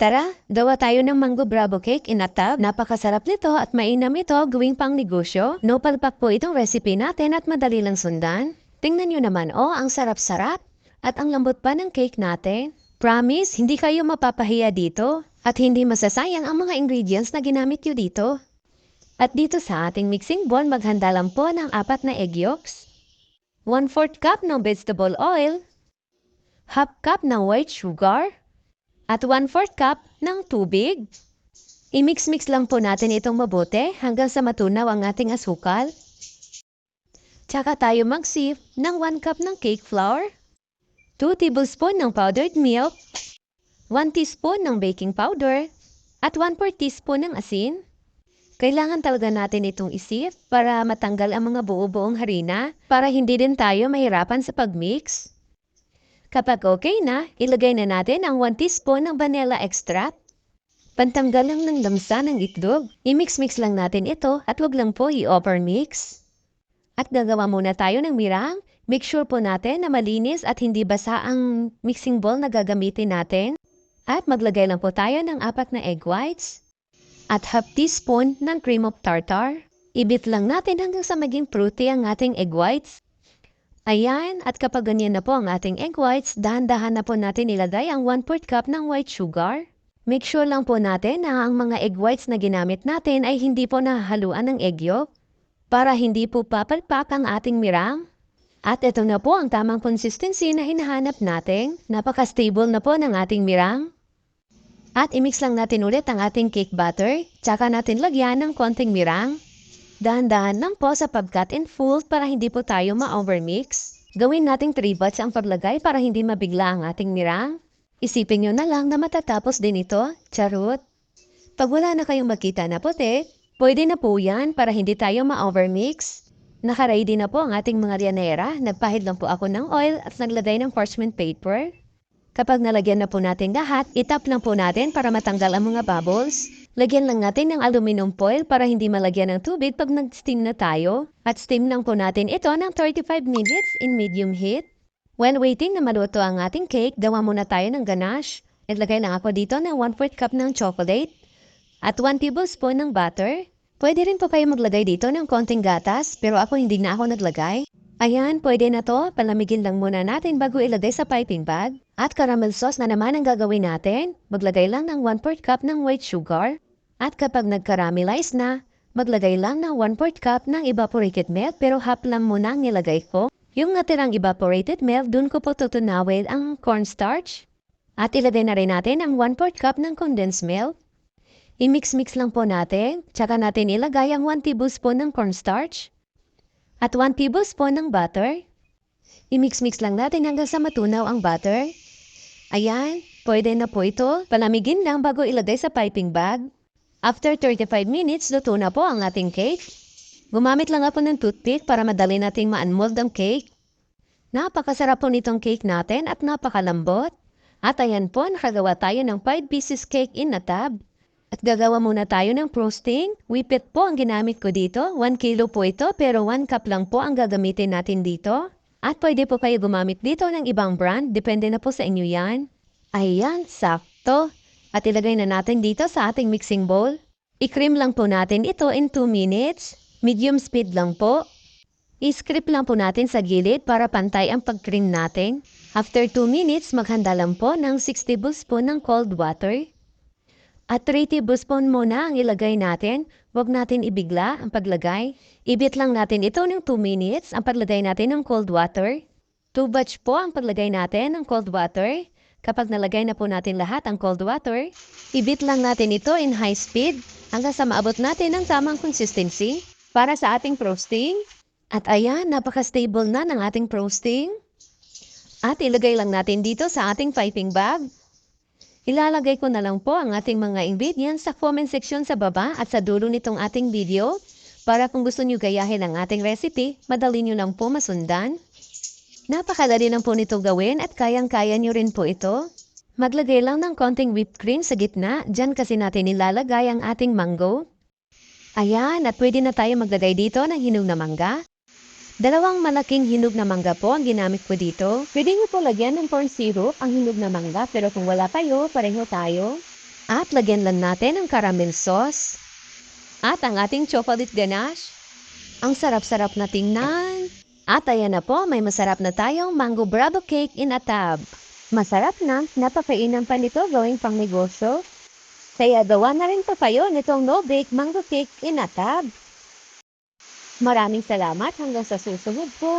Tara, gawa tayo ng mango bravo cake in a tub. Napakasarap nito at mainam ito gawing pang negosyo. No palpak po itong recipe natin at madali lang sundan. Tingnan nyo naman, ang sarap-sarap. At ang lambot pa ng cake natin. Promise, hindi kayo mapapahiya dito. At hindi masasayang ang mga ingredients na ginamit nyo dito. At dito sa ating mixing bowl, maghanda lang po ng 4 na egg yolks. 1/4 cup ng vegetable oil. Half cup ng white sugar. At 1/4 cup ng tubig. I-mix-mix lang po natin itong mabuti hanggang sa matunaw ang ating asukal. Tsaka tayo mag-sieve ng 1 cup ng cake flour, 2 tablespoon ng powdered milk, 1 teaspoon ng baking powder, at 1/4 teaspoon ng asin. Kailangan talaga natin itong i-sieve para matanggal ang mga buo-buong harina para hindi din tayo mahirapan sa pag-mix. Kapag okay na, ilagay na natin ang 1 teaspoon ng vanilla extract. Pantanggal lang ng lamsa ng itlog. I-mix-mix lang natin ito at wag lang po i-overmix. At gagawa muna tayo ng mirang. Make sure po natin na malinis at hindi basa ang mixing bowl na gagamitin natin. At maglagay lang po tayo ng 4 na egg whites. At half teaspoon ng cream of tartar. Ibit lang natin hanggang sa maging fruity ang ating egg whites. Ayan, at kapag ganyan na po ang ating egg whites, dahan-dahan na po natin ilagay ang 1/4 cup ng white sugar. Make sure lang po natin na ang mga egg whites na ginamit natin ay hindi po nahahaluan ng egg yolk para hindi po papalpak ang ating mirang. At ito na po ang tamang consistency na hinahanap natin. Napaka-stable na po ng ating mirang. At i-mix lang natin ulit ang ating cake batter, tsaka natin lagyan ng konting mirang. Dahan-dahan lang po sa pag-cut and fold para hindi po tayo ma-overmix. Gawin nating 3 batch ang paglagay para hindi mabigla ang ating mirang. Isipin nyo na lang na matatapos din ito. Charot! Pag wala na kayong makita na puti, pwede na po yan para hindi tayo ma-overmix. Naka-ready na po ang ating mga rianera. Nagpahid lang po ako ng oil at naglagay ng parchment paper. Kapag nalagyan na po natin lahat, itap lang po natin para matanggal ang mga bubbles. Lagyan lang natin ng aluminum foil para hindi malagyan ng tubig pag nag-steam na tayo. At steam lang po natin ito ng 35 minutes in medium heat. When waiting na maluto ang ating cake, gawa muna tayo ng ganache. Ilagay lang ako dito ng 1/4 cup ng chocolate at 1 tablespoon ng butter. Pwede rin po kayo maglagay dito ng konting gatas, pero ako hindi na ako naglagay. Ayan, pwede na to. Palamigin lang muna natin bago ilagay sa piping bag. At caramel sauce na naman ang gagawin natin. Maglagay lang ng 1/4 cup ng white sugar. At kapag nag-caramelize na, maglagay lang ng 1/4 cup ng evaporated milk pero half lang muna ang nilagay ko. Yung natirang evaporated milk, dun ko po tutunawin ang cornstarch. At ilagay na rin natin ang 1/4 cup ng condensed milk. I-mix-mix lang po natin. Tsaka natin ilagay ang 1 tablespoon ng cornstarch. At 1 tablespoon ng butter. I-mix-mix lang natin hanggang sa matunaw ang butter. Ayan, pwede na po ito. Palamigin lang bago ilagay sa piping bag. After 35 minutes, luto na po ang ating cake. Gumamit lang ako ng toothpick para madali nating ma-unmold ang cake. Napakasarap po nitong cake natin at napakalambot. At ayan po, nakagawa tayo ng 5 pieces cake in a tub. At gagawa muna tayo ng frosting. Whippet po ang ginamit ko dito. 1 kilo po ito pero 1 cup lang po ang gagamitin natin dito. At pwede po kayo gumamit dito ng ibang brand. Depende na po sa inyo yan. Ayan, sakto. At ilagay na natin dito sa ating mixing bowl. I-cream lang po natin ito in 2 minutes. Medium speed lang po. I-scrape lang po natin sa gilid para pantay ang pag-cream natin. After 2 minutes, maghanda lang po ng 6 tablespoon ng cold water. At 3 tablespoon muna ang ilagay natin. Huwag natin ibigla ang paglagay. Ibit lang natin ito ng 2 minutes ang paglagay natin ng cold water. 2 batch po ang paglagay natin ng cold water. Kapag nalagay na po natin lahat ang cold water, ibit lang natin ito in high speed hanggang sa maabot natin ang tamang consistency para sa ating frosting. At ayan, napaka-stable na ng ating frosting. At ilagay lang natin dito sa ating piping bag. Ilalagay ko na lang po ang ating mga ingredients sa comment section sa baba at sa dulo nitong ating video para kung gusto nyo gayahin ang ating recipe, madali nyo lang po masundan. Napakadali lang po nito gawin at kayang-kaya nyo rin po ito. Maglagay lang ng konting whipped cream sa gitna, dyan kasi natin ilalagay ang ating mango. Ayan, at pwede na tayo maglagay dito ng hinog na mangga. 2 malaking hinog na mangga po ang ginamit ko dito. Pwede nyo po lagyan ng corn syrup ang hinog na mangga pero kung wala kayo, pareho tayo. At lagyan lang natin ang caramel sauce. At ang ating chocolate ganache. Ang sarap-sarap na tingnan. At ayan na po, may masarap na tayong mango bravo cake in a tub. Masarap na, napakainan pa nito gawing pang negosyo. Kaya gawa na rin pa kayo nitong no-bake mango cake in a tub. Maraming salamat hanggang sa susunod po.